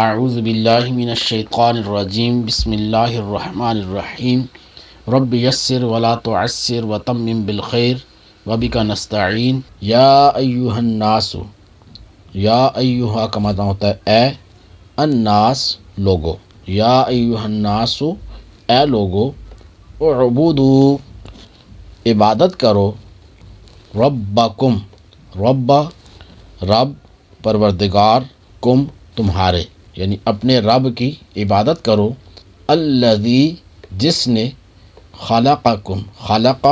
اعوذ باللہ من الشیطان الرجیم بسم اللہ الرحمن الرحیم رب یسر ولا تعسر وتمم بالخیر وبک نستعین یا ایہا الناس، یا ایہا کا معنی ہوتا ہے اے، الناس لوگو، یا ایہا الناس اے لوگو، اعبدو عبادت کرو، ربکم رب پروردگار، کم تمہارے یعنی اپنے رب کی عبادت کرو، الذی جس نے، خلقکم خلق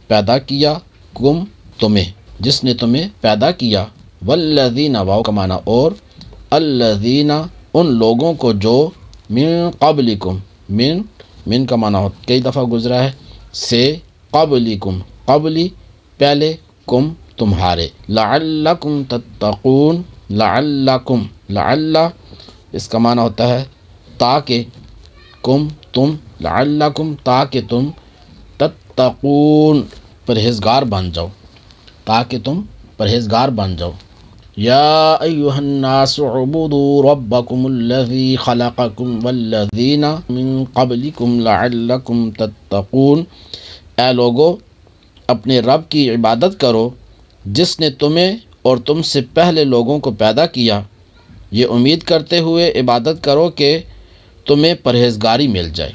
پیدا کیا، کم تمہیں جس نے تمہیں پیدا کیا، والذین واو کا معنی اور، الذین ان لوگوں کو جو، من قبلکم من کا معنی ہوتا کئی دفعہ گزرا ہے سے، قبلکم قبلی پہلے، کم تمہارے، لعلکم تتقون، لعلکم لعل اس کا معنی ہوتا ہے تاکہ، کم تم، لعلکم تاکہ تم، تتقون پرہیزگار بن جاؤ، تاکہ تم پرہیزگار بن جاؤ۔ یا ایہا الناس اعبدوا ربکم الذی خلقکم والذین من قبلکم لعلکم تتقون، اے لوگو اپنے رب کی عبادت کرو جس نے تمہیں اور تم سے پہلے لوگوں کو پیدا کیا، یہ امید کرتے ہوئے عبادت کرو کہ تمہیں پرہیزگاری مل جائے۔